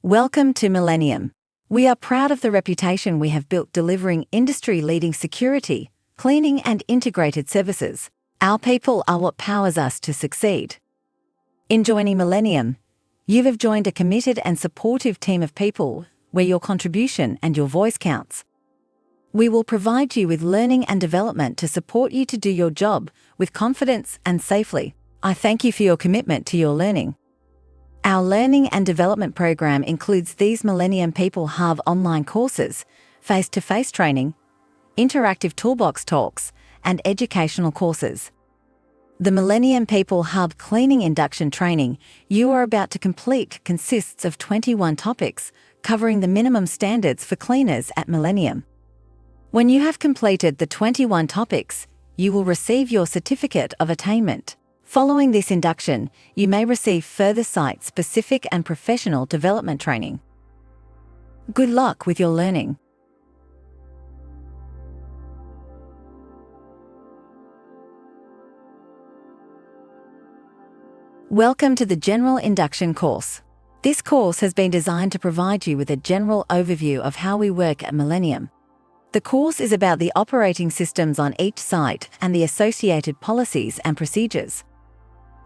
Welcome to Millennium. We are proud of the reputation we have built delivering industry-leading security, cleaning and integrated services. Our people are what powers us to succeed. In joining Millennium, you have joined a committed and supportive team of people where your contribution and your voice counts. We will provide you with learning and development to support you to do your job with confidence and safely. I thank you for your commitment to your learning. Our learning and development program includes these Millennium People Hub online courses, face-to-face training, interactive toolbox talks, and educational courses. The Millennium People Hub Cleaning Induction training you are about to complete consists of 21 topics covering the minimum standards for cleaners at Millennium. When you have completed the 21 topics, you will receive your certificate of attainment. Following this induction, you may receive further site-specific and professional development training. Good luck with your learning. Welcome to the General Induction course. This course has been designed to provide you with a general overview of how we work at Millennium. The course is about the operating systems on each site and the associated policies and procedures.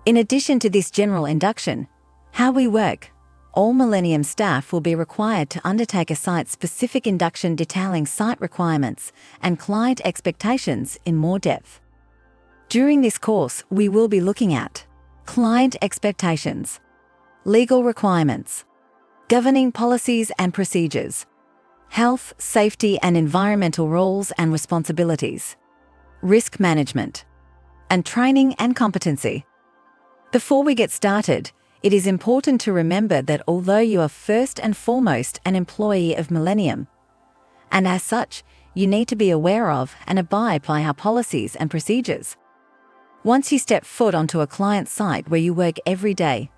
In addition to this general induction, how we work, all Millennium staff will be required to undertake a site-specific induction detailing site requirements and client expectations in more depth. During this course, we will be looking at client expectations, legal requirements, governing policies and procedures, health, safety and environmental roles and responsibilities, risk management, and training and competency. Before we get started, it is important to remember that although you are first and foremost an employee of Millennium, and as such, you need to be aware of and abide by our policies and procedures. Once you step foot onto a client site where you work every day,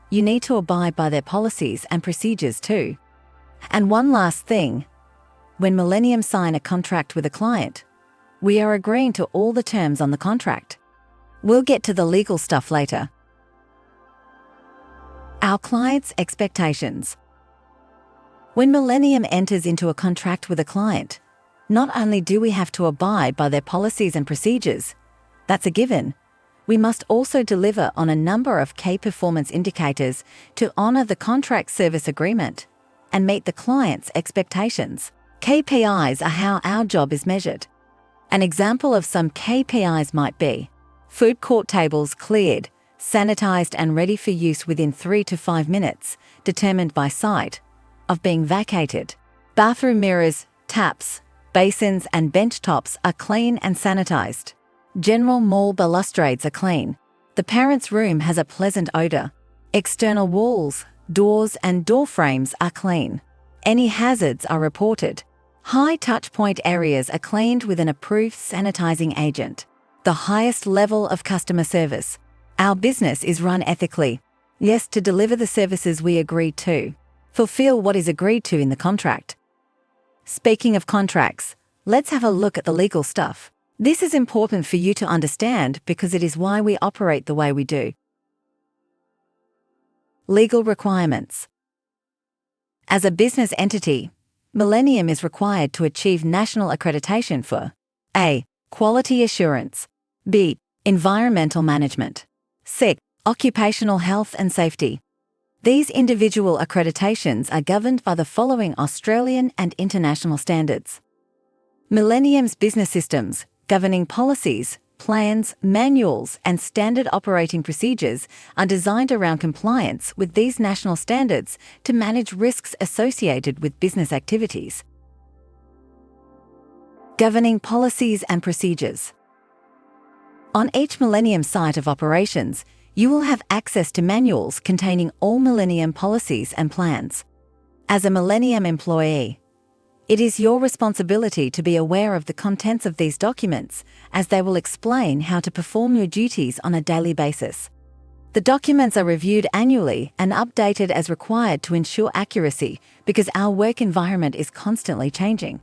you need to abide by their policies and procedures too. And one last thing, when Millennium sign a contract with a client, we are agreeing to all the terms on the contract. We'll get to the legal stuff later. Our clients' expectations. When Millennium enters into a contract with a client, not only do we have to abide by their policies and procedures, that's a given, we must also deliver on a number of key performance indicators to honor the contract service agreement and meet the client's expectations. KPIs are how our job is measured. An example of some KPIs might be food court tables cleared, sanitized and ready for use within 3 to 5 minutes, determined by site, of being vacated. Bathroom mirrors, taps, basins and bench tops are clean and sanitized. General mall balustrades are clean. The parents' room has a pleasant odor. External walls, doors and door frames are clean. Any hazards are reported. High touchpoint areas are cleaned with an approved sanitizing agent. The highest level of customer service. Our business is run ethically. Yes, to deliver the services we agreed to. Fulfill what is agreed to in the contract. Speaking of contracts, let's have a look at the legal stuff. This is important for you to understand because it is why we operate the way we do. Legal requirements. As a business entity, Millennium is required to achieve national accreditation for A. Quality assurance, B. Environmental management, C. Occupational health and safety. These individual accreditations are governed by the following Australian and international standards. Millennium's business systems, governing policies, plans, manuals, and standard operating procedures are designed around compliance with these national standards to manage risks associated with business activities. Governing policies and procedures. On each Millennium site of operations, you will have access to manuals containing all Millennium policies and plans. As a Millennium employee, it is your responsibility to be aware of the contents of these documents, as they will explain how to perform your duties on a daily basis. The documents are reviewed annually and updated as required to ensure accuracy because our work environment is constantly changing.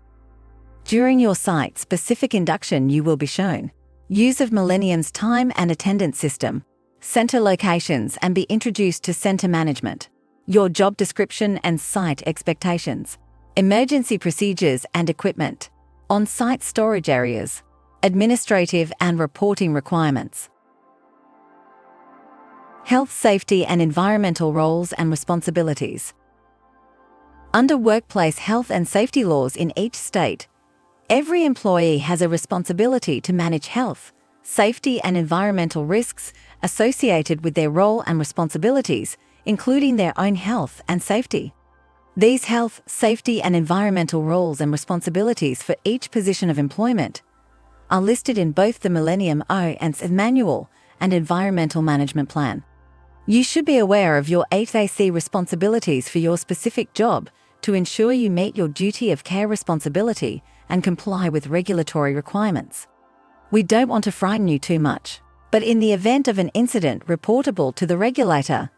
During your site-specific induction, you will be shown use of Millennium's time and attendance system, center locations, and be introduced to center management. your job description and site expectations, emergency procedures and equipment, on-site storage areas, administrative and reporting requirements, health, safety and environmental roles and responsibilities. Under workplace health and safety laws in each state, every employee has a responsibility to manage health, safety and environmental risks associated with their role and responsibilities, including their own health and safety. These health, safety and environmental roles and responsibilities for each position of employment are listed in both the Millennium O&S Manual and Environmental Management Plan. You should be aware of your 8AC responsibilities for your specific job to ensure you meet your duty of care responsibility and comply with regulatory requirements. We don't want to frighten you too much, but in the event of an incident reportable to the regulator,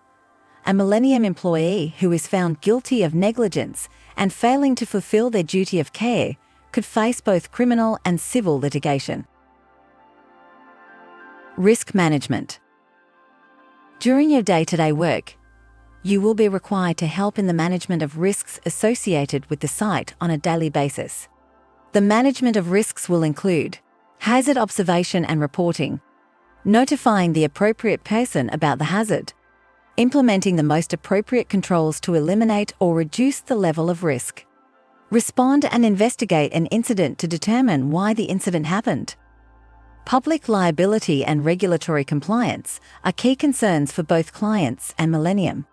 a Millennium employee who is found guilty of negligence and failing to fulfill their duty of care could face both criminal and civil litigation. Risk management. During your day-to-day work, you will be required to help in the management of risks associated with the site on a daily basis. The management of risks will include hazard observation and reporting, notifying the appropriate person about the hazard, implementing the most appropriate controls to eliminate or reduce the level of risk, respond and investigate an incident to determine why the incident happened. Public liability and regulatory compliance are key concerns for both clients and Millennium.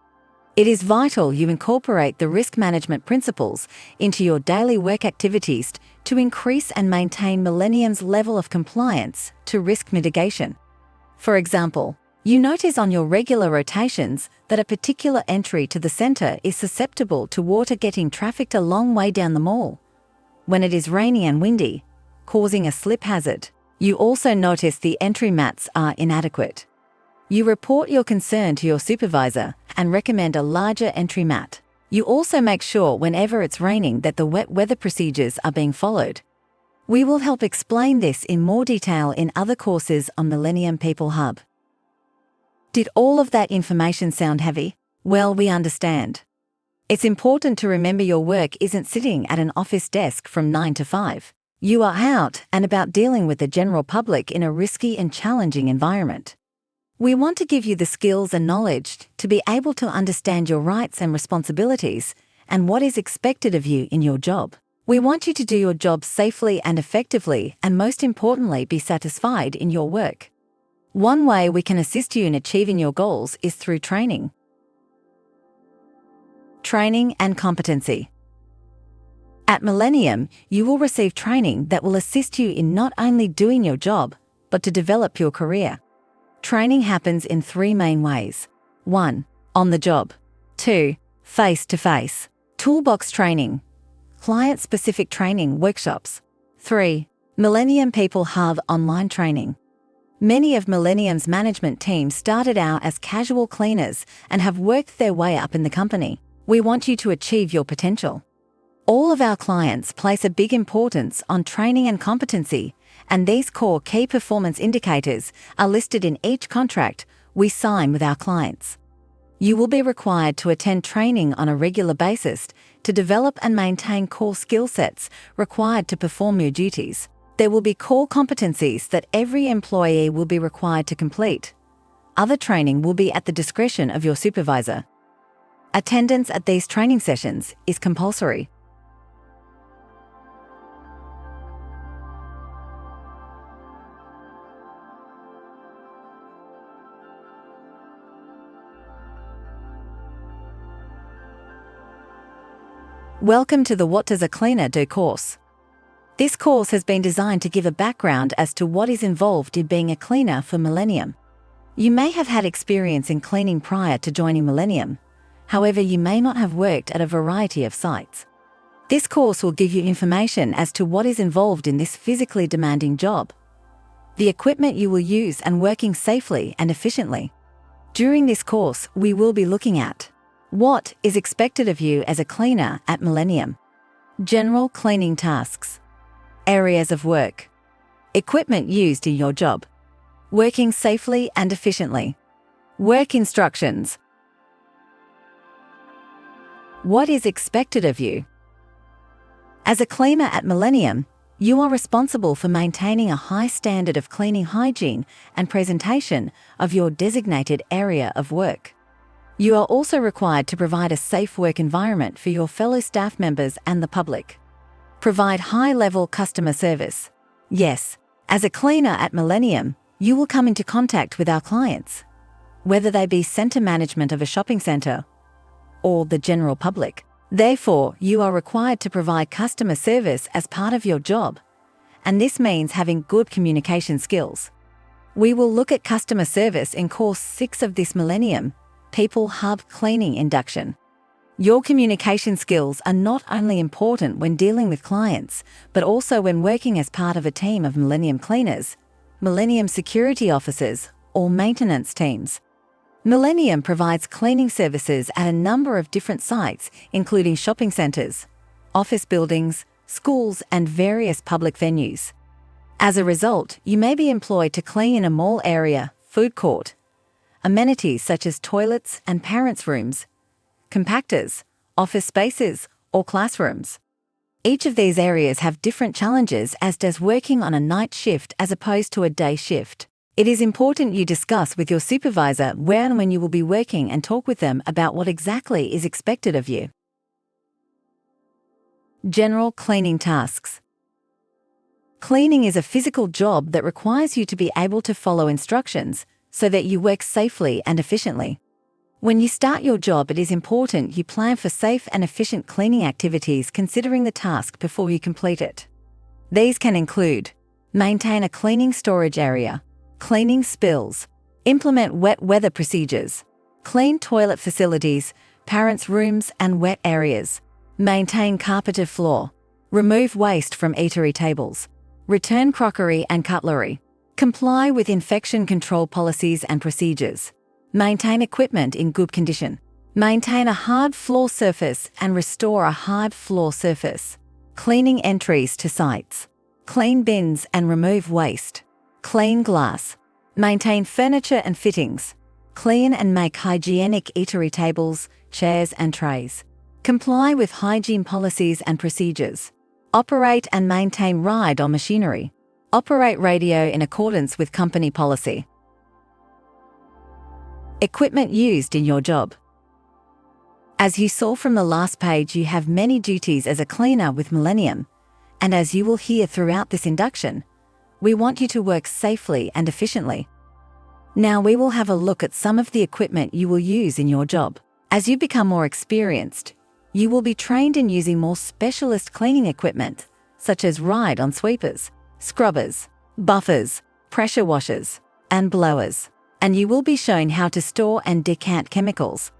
It is vital you incorporate the risk management principles into your daily work activities to increase and maintain Millennium's level of compliance to risk mitigation. For example, you notice on your regular rotations that a particular entry to the centre is susceptible to water getting trafficked a long way down the mall when it is rainy and windy, causing a slip hazard. You also notice the entry mats are inadequate. You report your concern to your supervisor and recommend a larger entry mat. You also make sure whenever it's raining that the wet weather procedures are being followed. We will help explain this in more detail in other courses on Millennium People Hub. Did all of that information sound heavy? Well, we understand. It's important to remember your work isn't sitting at an office desk from 9 to 5. You are out and about dealing with the general public in a risky and challenging environment. We want to give you the skills and knowledge to be able to understand your rights and responsibilities and what is expected of you in your job. We want you to do your job safely and effectively, and most importantly, be satisfied in your work. One way we can assist you in achieving your goals is through training. Training and competency. At Millennium, you will receive training that will assist you in not only doing your job, but to develop your career. Training happens in 3 main ways. 1. On the job. 2. Face-to-face. Toolbox training. Client-specific training workshops. 3. Millennium People Hub online training. Many of Millennium's management teams started out as casual cleaners and have worked their way up in the company. We want you to achieve your potential. All of our clients place a big importance on training and competency, and these core key performance indicators are listed in each contract we sign with our clients. You will be required to attend training on a regular basis to develop and maintain core skill sets required to perform your duties. There will be core competencies that every employee will be required to complete. Other training will be at the discretion of your supervisor. Attendance at these training sessions is compulsory. Welcome to the What Does a Cleaner Do course. This course has been designed to give a background as to what is involved in being a cleaner for Millennium. You may have had experience in cleaning prior to joining Millennium. However, you may not have worked at a variety of sites. This course will give you information as to what is involved in this physically demanding job, the equipment you will use, and working safely and efficiently. During this course, we will be looking at what is expected of you as a cleaner at Millennium, general cleaning tasks, areas of work, equipment used in your job, working safely and efficiently, work instructions, What is expected of you? As a cleaner at Millennium, you are responsible for maintaining a high standard of cleaning hygiene and presentation of your designated area of work. You are also required to provide a safe work environment for your fellow staff members and the public. Provide high-level customer service. Yes, as a cleaner at Millennium, you will come into contact with our clients, whether they be centre management of a shopping centre or the general public. Therefore, you are required to provide customer service as part of your job, and this means having good communication skills. We will look at customer service in Course 6 of this Millennium People Hub Cleaning Induction. Your communication skills are not only important when dealing with clients, but also when working as part of a team of Millennium cleaners, Millennium security officers, or maintenance teams. Millennium provides cleaning services at a number of different sites, including shopping centres, office buildings, schools, and various public venues. As a result, you may be employed to clean in a mall area, food court, amenities such as toilets and parents' rooms, compactors, office spaces, or classrooms. Each of these areas have different challenges, as does working on a night shift as opposed to a day shift. It is important you discuss with your supervisor where and when you will be working and talk with them about what exactly is expected of you. General cleaning tasks. Cleaning is a physical job that requires you to be able to follow instructions so that you work safely and efficiently. When you start your job, it is important you plan for safe and efficient cleaning activities considering the task before you complete it. These can include: maintain a cleaning storage area, cleaning spills, implement wet weather procedures, clean toilet facilities, parents' rooms and wet areas, maintain carpeted floor, remove waste from eatery tables, return crockery and cutlery, comply with infection control policies and procedures, maintain equipment in good condition, maintain a hard floor surface and restore a hard floor surface, cleaning entries to sites, clean bins and remove waste, clean glass, maintain furniture and fittings, clean and make hygienic eatery tables, chairs and trays, comply with hygiene policies and procedures, operate and maintain ride on machinery, operate radio in accordance with company policy. Equipment used in your job. As you saw from the last page, you have many duties as a cleaner with Millennium, and as you will hear throughout this induction, we want you to work safely and efficiently. Now we will have a look at some of the equipment you will use in your job. As you become more experienced, you will be trained in using more specialist cleaning equipment, such as ride-on sweepers, scrubbers, buffers, pressure washers, and blowers, and you will be shown how to store and decant chemicals.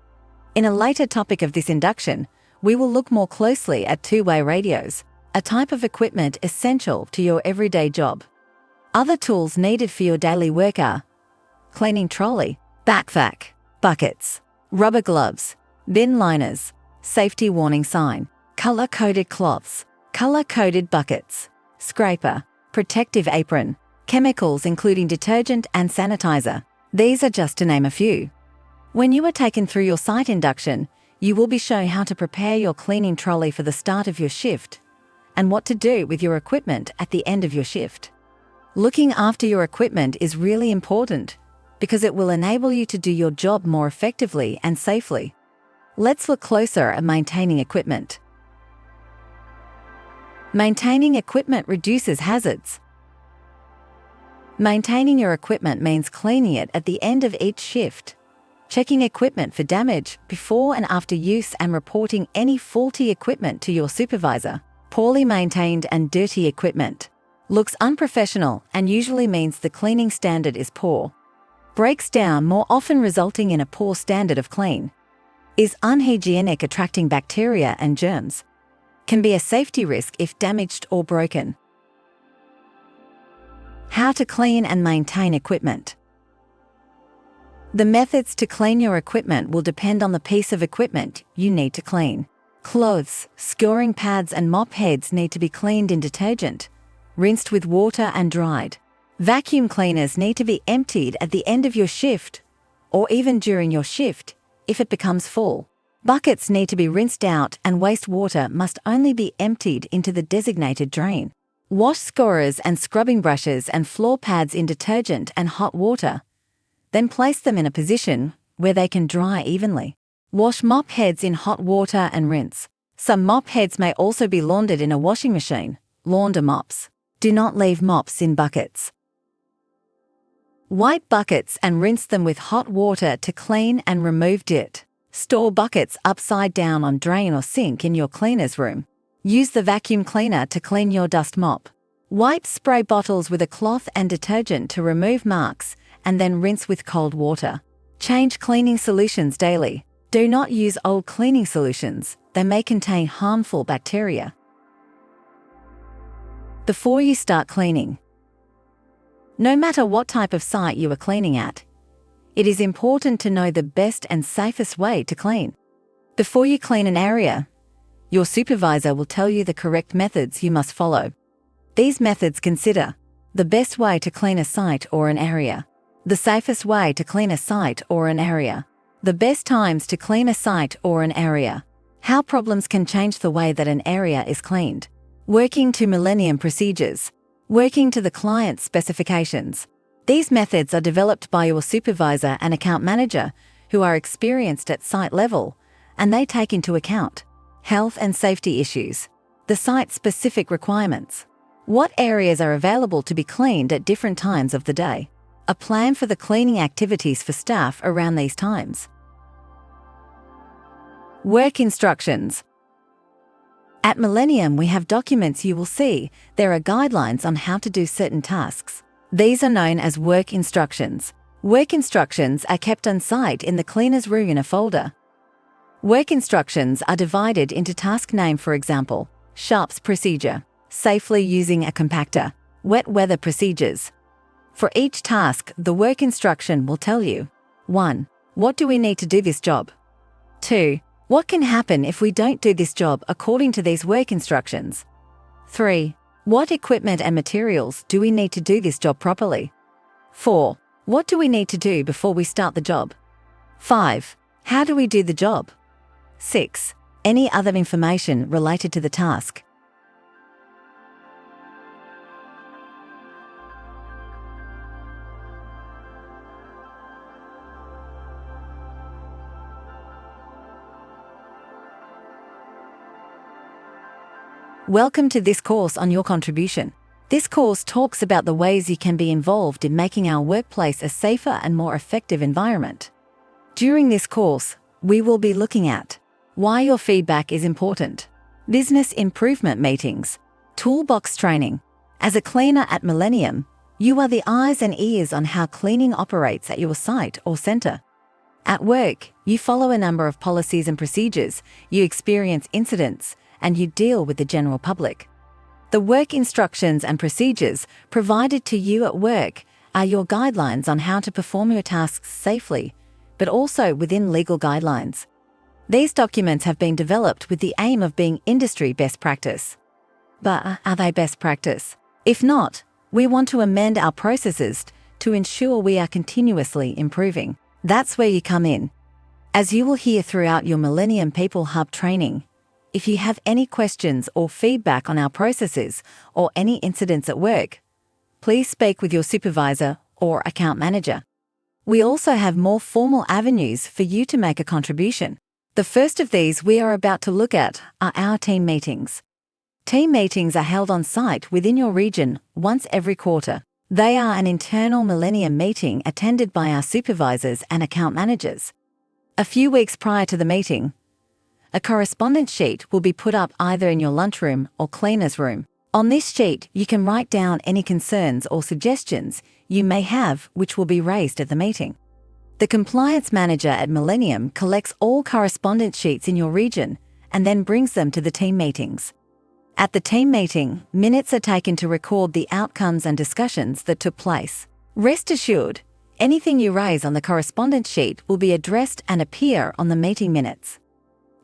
In a later topic of this induction, we will look more closely at two-way radios, a type of equipment essential to your everyday job. Other tools needed for your daily work are cleaning trolley, backpack, buckets, rubber gloves, bin liners, safety warning sign, color-coded cloths, color-coded buckets, scraper, protective apron, chemicals including detergent and sanitizer. These are just to name a few. When you are taken through your site induction, you will be shown how to prepare your cleaning trolley for the start of your shift and what to do with your equipment at the end of your shift. Looking after your equipment is really important because it will enable you to do your job more effectively and safely. Let's look closer at maintaining equipment. Maintaining equipment reduces hazards. Maintaining your equipment means cleaning it at the end of each shift, checking equipment for damage before and after use, and reporting any faulty equipment to your supervisor. Poorly maintained and dirty equipment looks unprofessional and usually means the cleaning standard is poor. Breaks down, more often resulting in a poor standard of clean. Is unhygienic, attracting bacteria and germs. Can be a safety risk if damaged or broken. How to clean and maintain equipment. The methods to clean your equipment will depend on the piece of equipment you need to clean. Clothes, scouring pads and mop heads need to be cleaned in detergent, rinsed with water and dried. Vacuum cleaners need to be emptied at the end of your shift or even during your shift if it becomes full. Buckets need to be rinsed out and wastewater must only be emptied into the designated drain. Wash scorers and scrubbing brushes and floor pads in detergent and hot water. Then place them in a position where they can dry evenly. Wash mop heads in hot water and rinse. Some mop heads may also be laundered in a washing machine. Launder mops. Do not leave mops in buckets. Wipe buckets and rinse them with hot water to clean and remove dirt. Store buckets upside down on drain or sink in your cleaner's room. Use the vacuum cleaner to clean your dust mop. Wipe spray bottles with a cloth and detergent to remove marks and then rinse with cold water. Change cleaning solutions daily. Do not use old cleaning solutions. They may contain harmful bacteria. Before you start cleaning. No matter what type of site you are cleaning at, it is important to know the best and safest way to clean. Before you clean an area, your supervisor will tell you the correct methods you must follow. These methods consider the best way to clean a site or an area, the safest way to clean a site or an area, the best times to clean a site or an area, how problems can change the way that an area is cleaned, working to Millennium procedures, working to the client's specifications. These methods are developed by your supervisor and account manager who are experienced at site level, and they take into account health and safety issues, the site-specific requirements, what areas are available to be cleaned at different times of the day, a plan for the cleaning activities for staff around these times. Work instructions. At Millennium, we have documents you will see. There are guidelines on how to do certain tasks. These are known as work instructions. Work instructions are kept on site in the cleaner's room in a folder. Work instructions are divided into task name, for example, sharps procedure, safely using a compactor, wet weather procedures. For each task, the work instruction will tell you 1. What do we need to do this job? 2. What can happen if we don't do this job according to these work instructions? 3. What equipment and materials do we need to do this job properly? 4. What do we need to do before we start the job? 5. How do we do the job? 6. Any other information related to the task. Welcome to this course on your contribution. This course talks about the ways you can be involved in making our workplace a safer and more effective environment. During this course, we will be looking at why your feedback is important, business improvement meetings, toolbox training. As a cleaner at Millennium, you are the eyes and ears on how cleaning operates at your site or center. At work, you follow a number of policies and procedures, you experience incidents, and you deal with the general public. The work instructions and procedures provided to you at work are your guidelines on how to perform your tasks safely, but also within legal guidelines. These documents have been developed with the aim of being industry best practice. But are they best practice? If not, we want to amend our processes to ensure we are continuously improving. That's where you come in. As you will hear throughout your Millennium People Hub training, if you have any questions or feedback on our processes or any incidents at work, please speak with your supervisor or account manager. We also have more formal avenues for you to make a contribution. The first of these we are about to look at are our team meetings. Team meetings are held on site within your region once every quarter. They are an internal Millennium meeting attended by our supervisors and account managers. A few weeks prior to the meeting, a correspondence sheet will be put up either in your lunchroom or cleaner's room. On this sheet, you can write down any concerns or suggestions you may have which will be raised at the meeting. The compliance manager at Millennium collects all correspondence sheets in your region and then brings them to the team meetings. At the team meeting, minutes are taken to record the outcomes and discussions that took place. Rest assured, anything you raise on the correspondence sheet will be addressed and appear on the meeting minutes.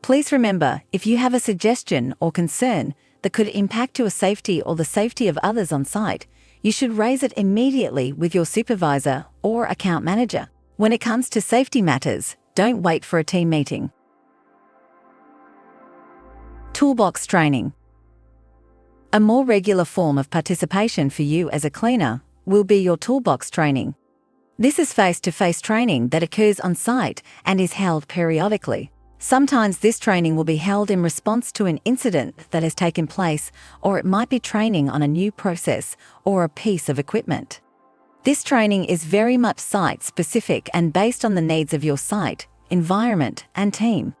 Please remember, if you have a suggestion or concern that could impact your safety or the safety of others on site, you should raise it immediately with your supervisor or account manager. When it comes to safety matters, don't wait for a team meeting. Toolbox training. A more regular form of participation for you as a cleaner will be your toolbox training. This is face-to-face training that occurs on site and is held periodically. Sometimes this training will be held in response to an incident that has taken place, or it might be training on a new process or a piece of equipment. This training is very much site-specific and based on the needs of your site, environment, and team.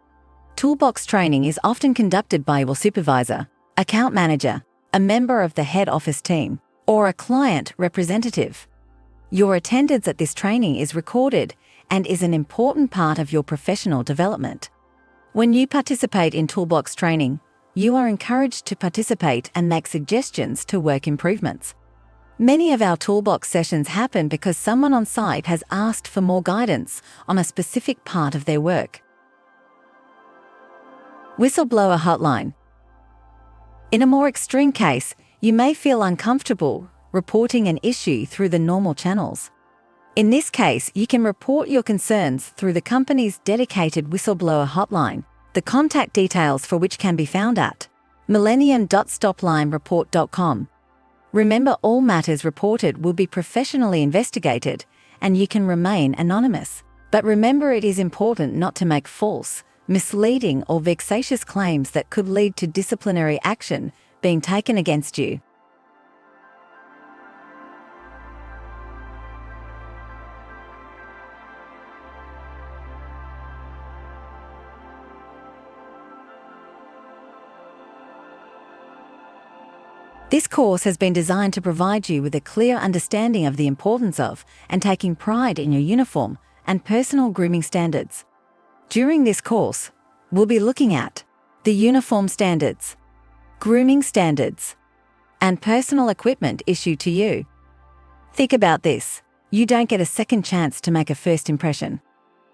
Toolbox training is often conducted by your supervisor, account manager, a member of the head office team, or a client representative. Your attendance at this training is recorded and is an important part of your professional development. When you participate in toolbox training, you are encouraged to participate and make suggestions to work improvements. Many of our toolbox sessions happen because someone on site has asked for more guidance on a specific part of their work. Whistleblower hotline. In a more extreme case, you may feel uncomfortable reporting an issue through the normal channels. In this case, you can report your concerns through the company's dedicated whistleblower hotline, the contact details for which can be found at millennium.stoplinereport.com. Remember, all matters reported will be professionally investigated and you can remain anonymous. But remember, it is important not to make false, misleading or vexatious claims that could lead to disciplinary action being taken against you. This course has been designed to provide you with a clear understanding of the importance of and taking pride in your uniform and personal grooming standards. During this course, we'll be looking at the uniform standards, grooming standards, and personal equipment issued to you. Think about this. You don't get a second chance to make a first impression.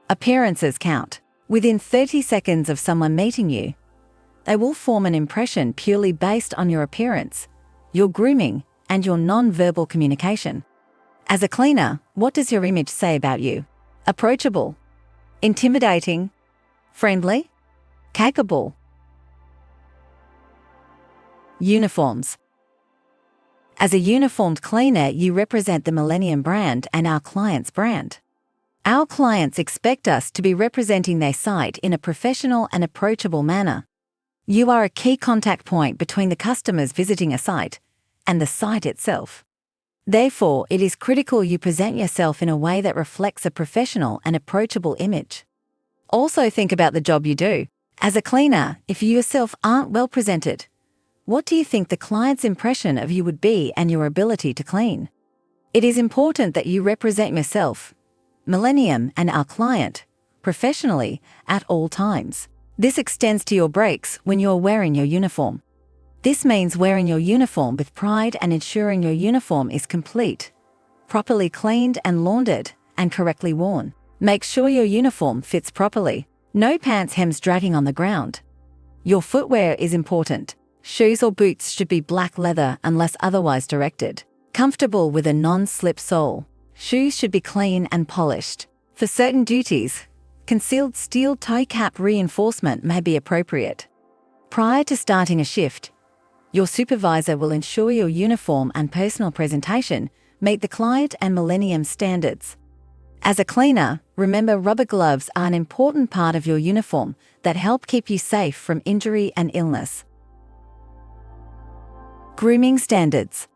Appearances count. Within 30 seconds of someone meeting you, they will form an impression purely based on your appearance, your grooming, and your non-verbal communication. As a cleaner, what does your image say about you? Approachable, intimidating, friendly, capable. Uniforms. As a uniformed cleaner, you represent the Millennium brand and our client's brand. Our clients expect us to be representing their site in a professional and approachable manner. You are a key contact point between the customers visiting a site and the site itself. Therefore, it is critical you present yourself in a way that reflects a professional and approachable image. Also think about the job you do. As a cleaner, if you yourself aren't well presented, what do you think the client's impression of you would be and your ability to clean? It is important that you represent yourself, Millennium and our client, professionally at all times. This extends to your breaks when you're wearing your uniform. This means wearing your uniform with pride and ensuring your uniform is complete, properly cleaned and laundered, and correctly worn. Make sure your uniform fits properly. No pants hems dragging on the ground. Your footwear is important. Shoes or boots should be black leather unless otherwise directed. Comfortable with a non-slip sole. Shoes should be clean and polished. For certain duties, concealed steel toe cap reinforcement may be appropriate. Prior to starting a shift, your supervisor will ensure your uniform and personal presentation meet the client and Millennium standards. As a cleaner, remember rubber gloves are an important part of your uniform that help keep you safe from injury and illness. Grooming standards.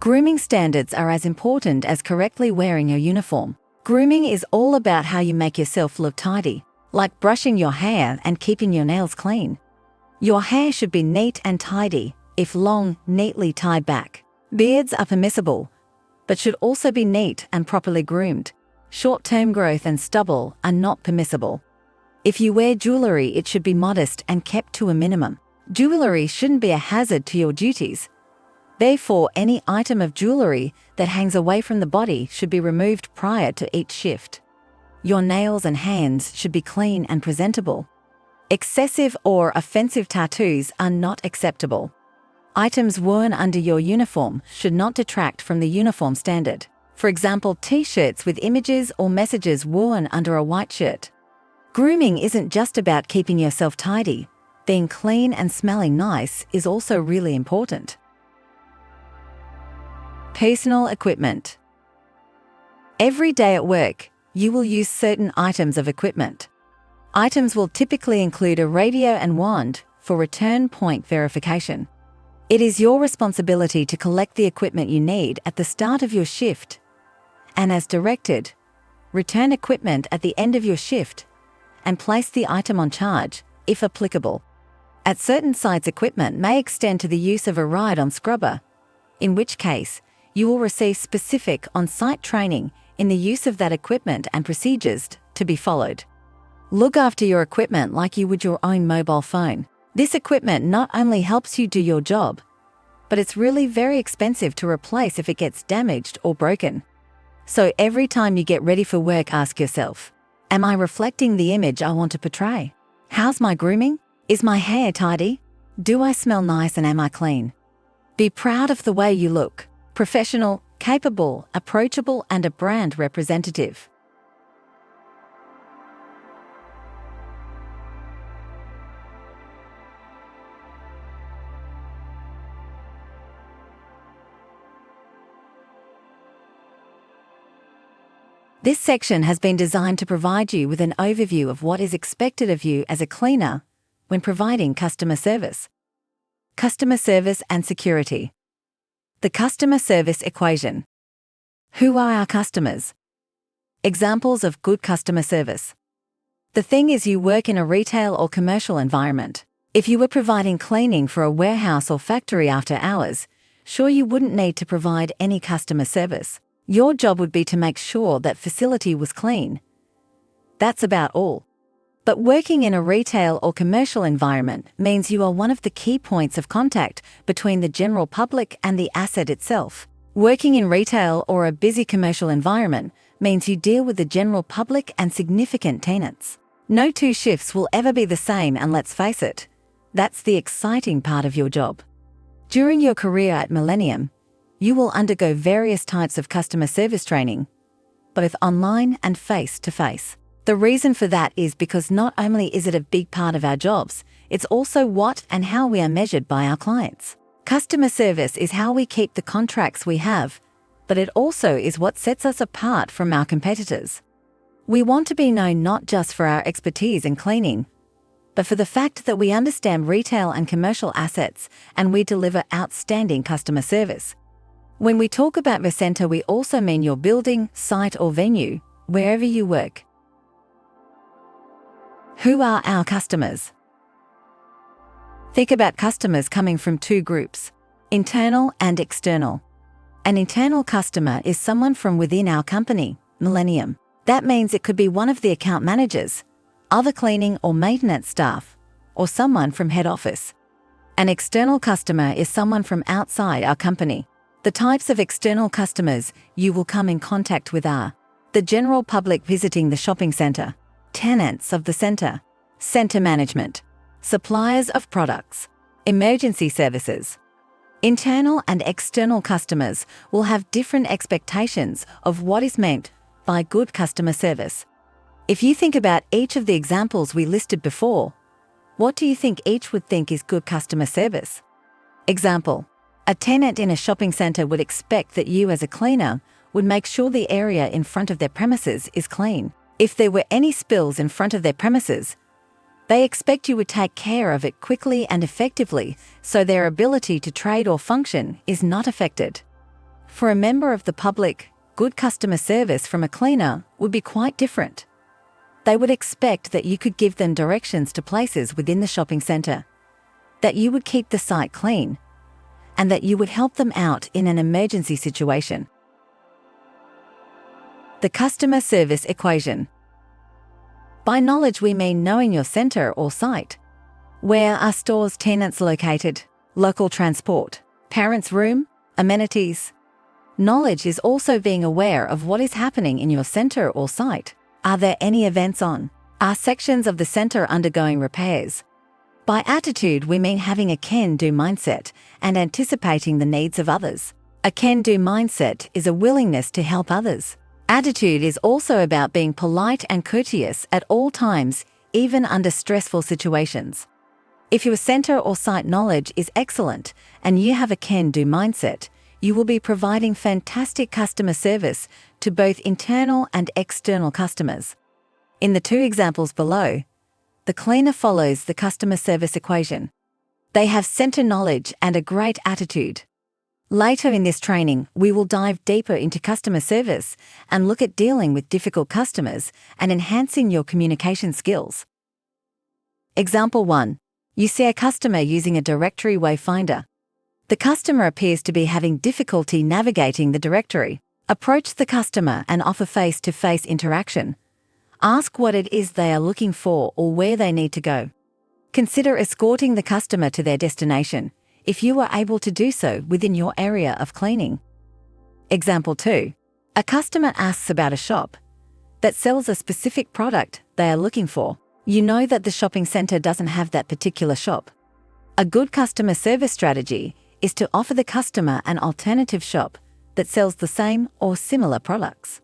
Grooming standards are as important as correctly wearing your uniform. Grooming is all about how you make yourself look tidy, like brushing your hair and keeping your nails clean. Your hair should be neat and tidy, if long, neatly tied back. Beards are permissible, but should also be neat and properly groomed. Short-term growth and stubble are not permissible. If you wear jewelry, it should be modest and kept to a minimum. Jewelry shouldn't be a hazard to your duties. Therefore, any item of jewelry that hangs away from the body should be removed prior to each shift. Your nails and hands should be clean and presentable. Excessive or offensive tattoos are not acceptable. Items worn under your uniform should not detract from the uniform standard. For example, t-shirts with images or messages worn under a white shirt. Grooming isn't just about keeping yourself tidy, Being clean and smelling nice is also really important. Personal equipment. Every day at work, you will use certain items of equipment. Items will typically include a radio and wand for return point verification. It is your responsibility to collect the equipment you need at the start of your shift, and as directed, return equipment at the end of your shift, and place the item on charge, if applicable. At certain sites, equipment may extend to the use of a ride on scrubber, in which case, you will receive specific on-site training in the use of that equipment and procedures to be followed. Look after your equipment like you would your own mobile phone. This equipment not only helps you do your job, but it's really very expensive to replace if it gets damaged or broken. So every time you get ready for work, ask yourself, am I reflecting the image I want to portray? How's my grooming? Is my hair tidy? Do I smell nice and am I clean? Be proud of the way you look. Professional, capable, approachable, and a brand representative. This section has been designed to provide you with an overview of what is expected of you as a cleaner when providing customer service. Customer service and security. The customer service equation. Who are our customers? Examples of good customer service. The thing is, you work in a retail or commercial environment. If you were providing cleaning for a warehouse or factory after hours, sure, you wouldn't need to provide any customer service. Your job would be to make sure that facility was clean. That's about all. But working in a retail or commercial environment means you are one of the key points of contact between the general public and the asset itself. Working in retail or a busy commercial environment means you deal with the general public and significant tenants. No two shifts will ever be the same, and let's face it, that's the exciting part of your job. During your career at Millennium, you will undergo various types of customer service training, both online and face-to-face. The reason for that is because not only is it a big part of our jobs, it's also what and how we are measured by our clients. Customer service is how we keep the contracts we have, but it also is what sets us apart from our competitors. We want to be known not just for our expertise in cleaning, but for the fact that we understand retail and commercial assets and we deliver outstanding customer service. When we talk about the center, we also mean your building, site, or venue, wherever you work. Who are our customers? Think about customers coming from two groups, internal and external. An internal customer is someone from within our company, Millennium. That means it could be one of the account managers, other cleaning or maintenance staff, or someone from head office. An external customer is someone from outside our company. The types of external customers you will come in contact with are the general public visiting the shopping center, tenants of the center, center management, suppliers of products, emergency services. Internal and external customers will have different expectations of what is meant by good customer service. If you think about each of the examples we listed before, what do you think each would think is good customer service? Example: a tenant in a shopping center would expect that you as a cleaner would make sure the area in front of their premises is clean. If there were any spills in front of their premises, they expect you would take care of it quickly and effectively so their ability to trade or function is not affected. For a member of the public, good customer service from a cleaner would be quite different. They would expect that you could give them directions to places within the shopping center, that you would keep the site clean, and that you would help them out in an emergency situation. The customer service equation. By knowledge, we mean knowing your center or site. Where are stores, tenants located? Local transport, parents' room, amenities. Knowledge is also being aware of what is happening in your center or site. Are there any events on? Are sections of the center undergoing repairs? By attitude, we mean having a can-do mindset and anticipating the needs of others. A can-do mindset is a willingness to help others. Attitude is also about being polite and courteous at all times, even under stressful situations. If your center or site knowledge is excellent and you have a can-do mindset, you will be providing fantastic customer service to both internal and external customers. In the two examples below, the cleaner follows the customer service equation. They have center knowledge and a great attitude. Later in this training, we will dive deeper into customer service and look at dealing with difficult customers and enhancing your communication skills. Example 1. You see a customer using a directory wayfinder. The customer appears to be having difficulty navigating the directory. Approach the customer and offer face-to-face interaction. Ask what it is they are looking for or where they need to go. Consider escorting the customer to their destination, if you are able to do so within your area of cleaning. Example 2. A customer asks about a shop that sells a specific product they are looking for. You know that the shopping center doesn't have that particular shop. A good customer service strategy is to offer the customer an alternative shop that sells the same or similar products.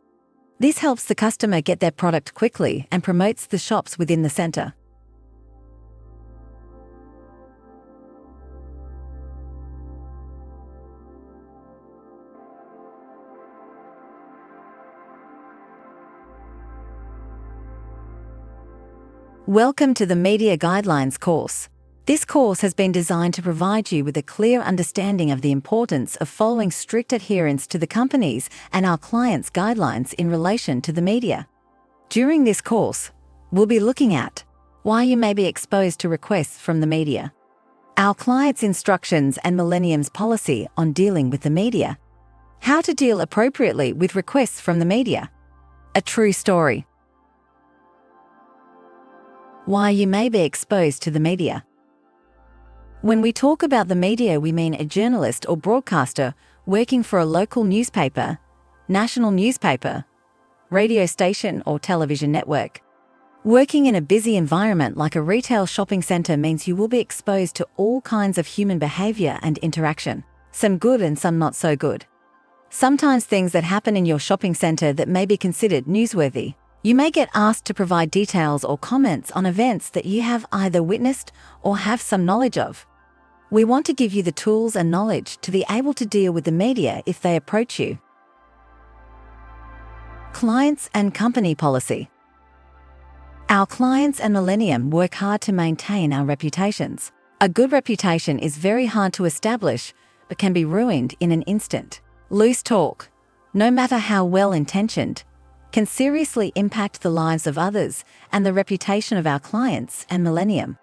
This helps the customer get their product quickly and promotes the shops within the center. Welcome to the Media Guidelines course. This course has been designed to provide you with a clear understanding of the importance of following strict adherence to the company's and our clients' guidelines in relation to the media. During this course, we'll be looking at why you may be exposed to requests from the media, our clients' instructions and Millennium's policy on dealing with the media, how to deal appropriately with requests from the media, a true story, why you may be exposed to the media. When we talk about the media, we mean a journalist or broadcaster working for a local newspaper, national newspaper, radio station or television network. Working in a busy environment like a retail shopping center means you will be exposed to all kinds of human behavior and interaction, some good and some not so good. Sometimes things that happen in your shopping center that may be considered newsworthy. You may get asked to provide details or comments on events that you have either witnessed or have some knowledge of. We want to give you the tools and knowledge to be able to deal with the media if they approach you. Clients and company policy. Our clients and Millennium work hard to maintain our reputations. A good reputation is very hard to establish, but can be ruined in an instant. Loose talk, no matter how well-intentioned, can seriously impact the lives of others and the reputation of our clients and Millennium.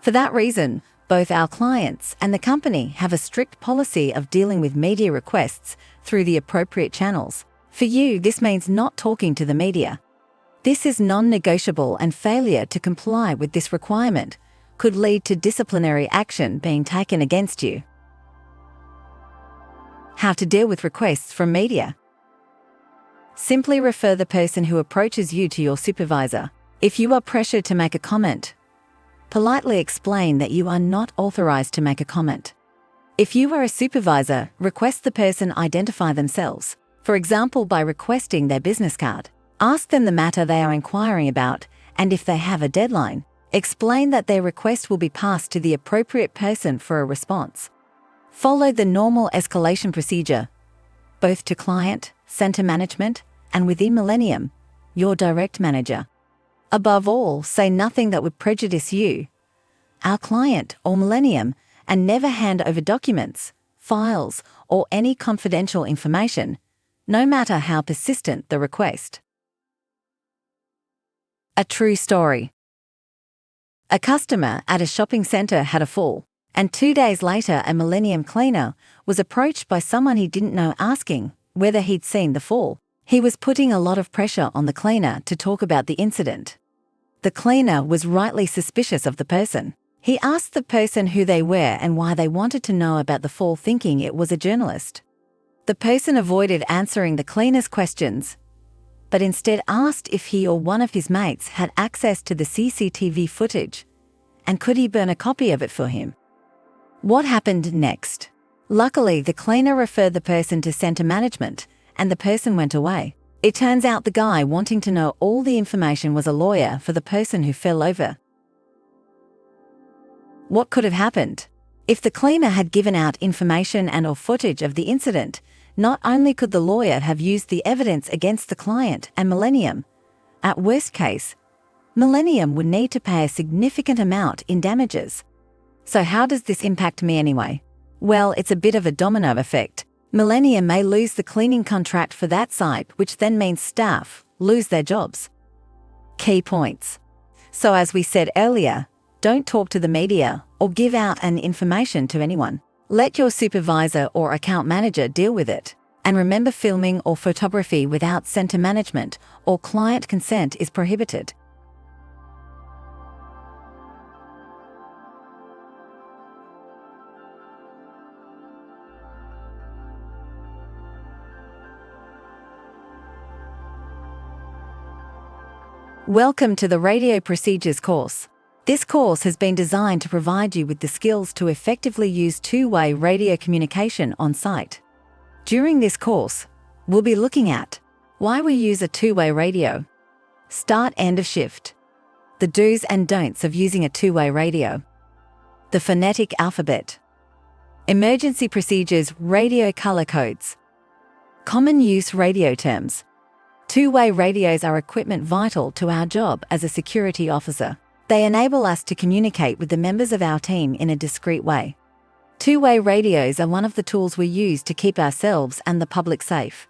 For that reason, both our clients and the company have a strict policy of dealing with media requests through the appropriate channels. For you, this means not talking to the media. This is non-negotiable, and failure to comply with this requirement could lead to disciplinary action being taken against you. How to deal with requests from media. Simply refer the person who approaches you to your supervisor. If you are pressured to make a comment, politely explain that you are not authorized to make a comment. If you are a supervisor, request the person identify themselves, for example by requesting their business card. Ask them the matter they are inquiring about, and if they have a deadline, explain that their request will be passed to the appropriate person for a response. Follow the normal escalation procedure, both to client, center management, and within Millennium, your direct manager. Above all, say nothing that would prejudice you, our client, or Millennium, and never hand over documents, files, or any confidential information, no matter how persistent the request. A true story. A customer at a shopping center had a fall, and 2 days later a Millennium cleaner was approached by someone he didn't know asking whether he'd seen the fall. He was putting a lot of pressure on the cleaner to talk about the incident. The cleaner was rightly suspicious of the person. He asked the person who they were and why they wanted to know about the fall, thinking it was a journalist. The person avoided answering the cleaner's questions, but instead asked if he or one of his mates had access to the CCTV footage, and could he burn a copy of it for him. What happened next? Luckily, the cleaner referred the person to center management, and the person went away. It turns out the guy wanting to know all the information was a lawyer for the person who fell over. What could have happened? If the cleaner had given out information and/or footage of the incident, not only could the lawyer have used the evidence against the client and Millennium, at worst case, Millennium would need to pay a significant amount in damages. So how does this impact me anyway? Well, it's a bit of a domino effect. Millennium may lose the cleaning contract for that site, which then means staff lose their jobs. Key points. So as we said earlier, don't talk to the media or give out any information to anyone. Let your supervisor or account manager deal with it. And remember, filming or photography without center management or client consent is prohibited. Welcome to the Radio Procedures course. This course has been designed to provide you with the skills to effectively use two-way radio communication on site. During this course, we'll be looking at why we use a two-way radio, start-end of shift, the do's and don'ts of using a two-way radio, the phonetic alphabet, emergency procedures radio color codes, common use radio terms. Two-way radios are equipment vital to our job as a security officer. They enable us to communicate with the members of our team in a discreet way. Two-way radios are one of the tools we use to keep ourselves and the public safe.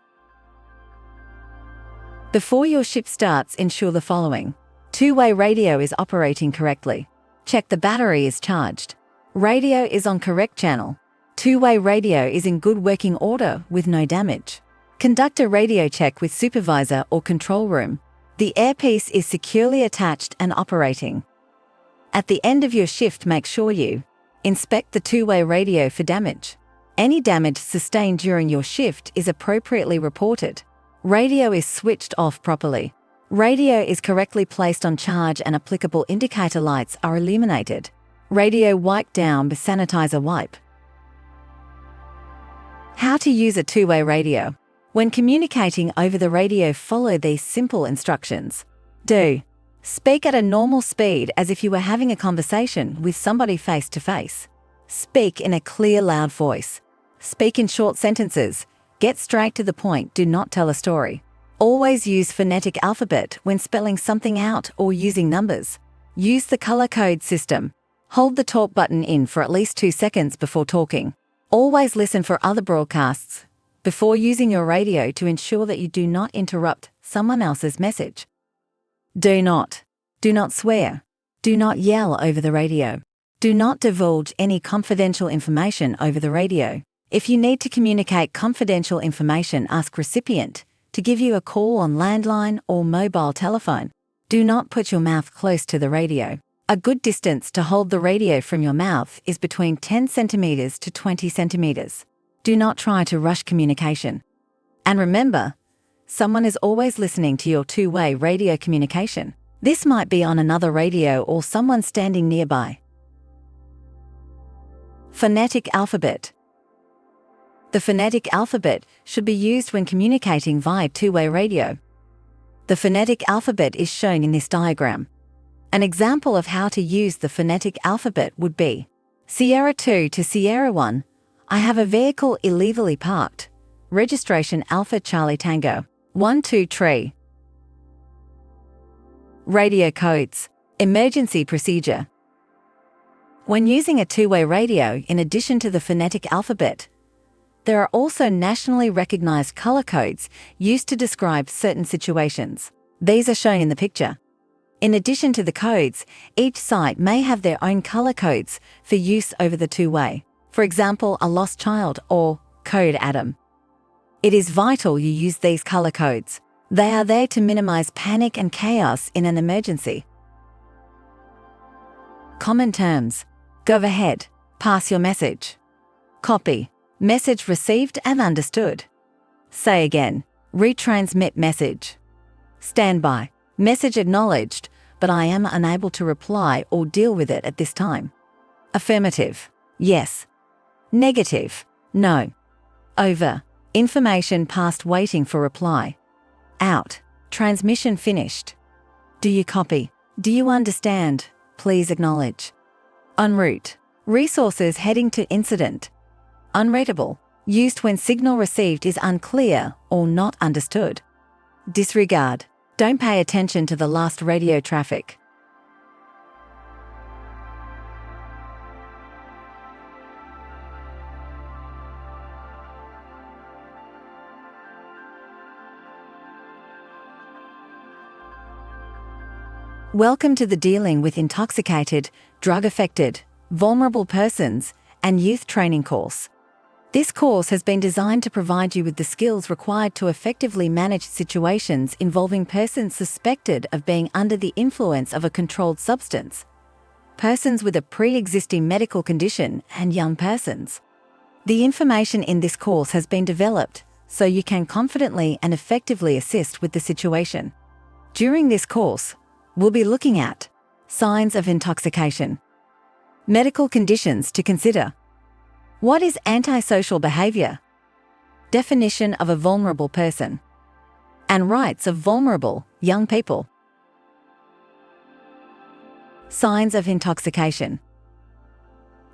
Before your shift starts, ensure the following. Two-way radio is operating correctly. Check the battery is charged. Radio is on correct channel. Two-way radio is in good working order with no damage. Conduct a radio check with supervisor or control room. The earpiece is securely attached and operating. At the end of your shift, make sure you inspect the two-way radio for damage. Any damage sustained during your shift is appropriately reported. Radio is switched off properly. Radio is correctly placed on charge and applicable indicator lights are illuminated. Radio wiped down with sanitizer wipe. How to use a two-way radio. When communicating over the radio, follow these simple instructions. Do. Speak at a normal speed as if you were having a conversation with somebody face to face. Speak in a clear, loud voice. Speak in short sentences. Get straight to the point, do not tell a story. Always use phonetic alphabet when spelling something out or using numbers. Use the color code system. Hold the talk button in for at least 2 seconds before talking. Always listen for other broadcasts before using your radio to ensure that you do not interrupt someone else's message. Do not swear. Do not yell over the radio. Do not divulge any confidential information over the radio. If you need to communicate confidential information, ask recipient to give you a call on landline or mobile telephone. Do not put your mouth close to the radio. A good distance to hold the radio from your mouth is between 10 centimeters to 20 centimeters. Do not try to rush communication. And remember, someone is always listening to your two-way radio communication. This might be on another radio or someone standing nearby. Phonetic alphabet. The phonetic alphabet should be used when communicating via two-way radio. The phonetic alphabet is shown in this diagram. An example of how to use the phonetic alphabet would be Sierra 2 to Sierra 1. I have a vehicle illegally parked. Registration Alpha Charlie Tango 123. Radio codes. Emergency procedure. When using a two-way radio, in addition to the phonetic alphabet, there are also nationally recognized color codes used to describe certain situations. These are shown in the picture. In addition to the codes, each site may have their own color codes for use over the two-way. For example, a lost child or code Adam. It is vital you use these color codes. They are there to minimize panic and chaos in an emergency. Common terms. Go ahead. Pass your message. Copy. Message received and understood. Say again. Retransmit message. Standby. Message acknowledged, but I am unable to reply or deal with it at this time. Affirmative. Yes. Negative. No. Over. Information passed waiting for reply. Out. Transmission finished. Do you copy? Do you understand? Please acknowledge. En route. Resources heading to incident. Unreadable. Used when signal received is unclear or not understood. Disregard. Don't pay attention to the last radio traffic. Welcome to the Dealing with Intoxicated, Drug-Affected, Vulnerable Persons and Youth training course. This course has been designed to provide you with the skills required to effectively manage situations involving persons suspected of being under the influence of a controlled substance, persons with a pre-existing medical condition, and young persons. The information in this course has been developed so you can confidently and effectively assist with the situation. During this course, we'll be looking at signs of intoxication, medical conditions to consider. What is antisocial behavior? Definition of a vulnerable person, and rights of vulnerable young people. Signs of intoxication.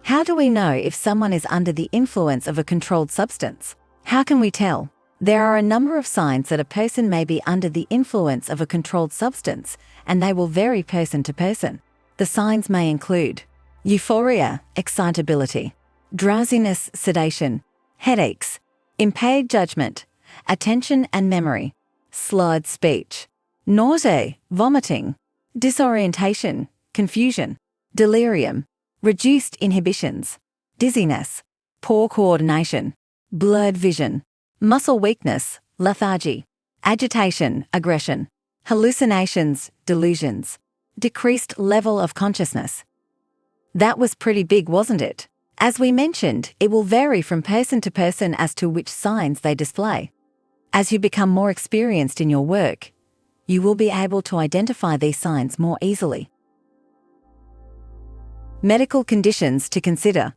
How do we know if someone is under the influence of a controlled substance? How can we tell? There are a number of signs that a person may be under the influence of a controlled substance, and they will vary person to person. The signs may include euphoria, excitability, drowsiness, sedation, headaches, impaired judgment, attention and memory, slurred speech, nausea, vomiting, disorientation, confusion, delirium, reduced inhibitions, dizziness, poor coordination, blurred vision, muscle weakness, lethargy, agitation, aggression, hallucinations, delusions, decreased level of consciousness. That was pretty big, wasn't it? As we mentioned, it will vary from person to person as to which signs they display. As you become more experienced in your work, you will be able to identify these signs more easily. Medical conditions to consider.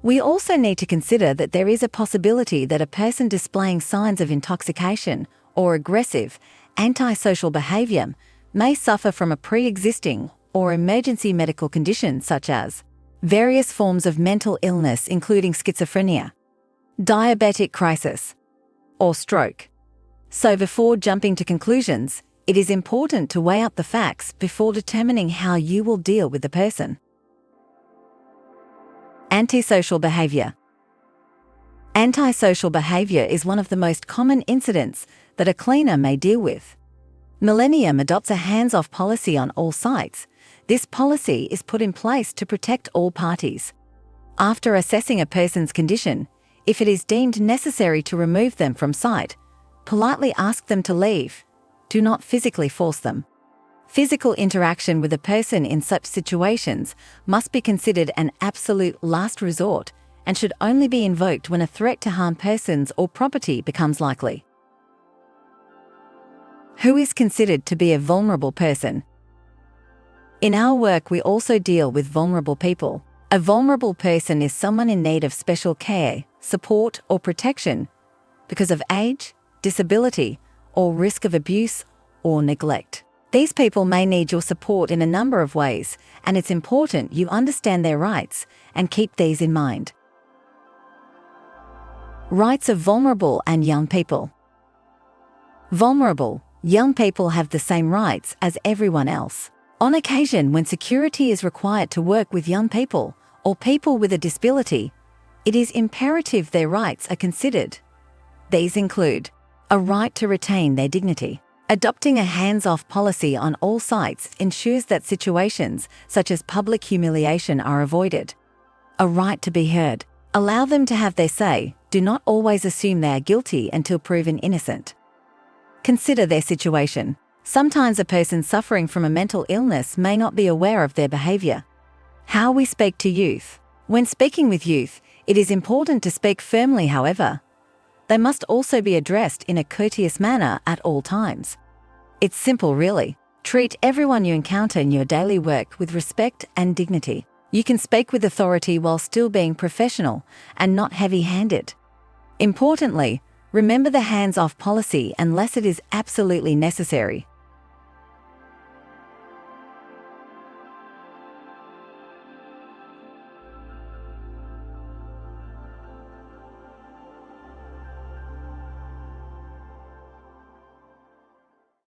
We also need to consider that there is a possibility that a person displaying signs of intoxication or aggressive, antisocial behavior may suffer from a pre-existing or emergency medical condition such as various forms of mental illness including schizophrenia, diabetic crisis, or stroke. So before jumping to conclusions, it is important to weigh up the facts before determining how you will deal with the person. Antisocial behavior. Antisocial behavior is one of the most common incidents that a cleaner may deal with. Millennium adopts a hands-off policy on all sites. This policy is put in place to protect all parties. After assessing a person's condition, if it is deemed necessary to remove them from site, politely ask them to leave. Do not physically force them. Physical interaction with a person in such situations must be considered an absolute last resort and should only be invoked when a threat to harm persons or property becomes likely. Who is considered to be a vulnerable person? In our work, we also deal with vulnerable people. A vulnerable person is someone in need of special care, support, or protection because of age, disability, or risk of abuse or neglect. These people may need your support in a number of ways, and it's important you understand their rights and keep these in mind. Rights of vulnerable and young people. Vulnerable, young people have the same rights as everyone else. On occasion, when security is required to work with young people or people with a disability, it is imperative their rights are considered. These include a right to retain their dignity. Adopting a hands-off policy on all sites ensures that situations such as public humiliation are avoided. A right to be heard. Allow them to have their say. Do not always assume they are guilty until proven innocent. Consider their situation. Sometimes a person suffering from a mental illness may not be aware of their behavior. How we speak to youth. When speaking with youth, it is important to speak firmly, however. They must also be addressed in a courteous manner at all times. It's simple, really. Treat everyone you encounter in your daily work with respect and dignity. You can speak with authority while still being professional and not heavy-handed. Importantly, remember the hands-off policy unless it is absolutely necessary.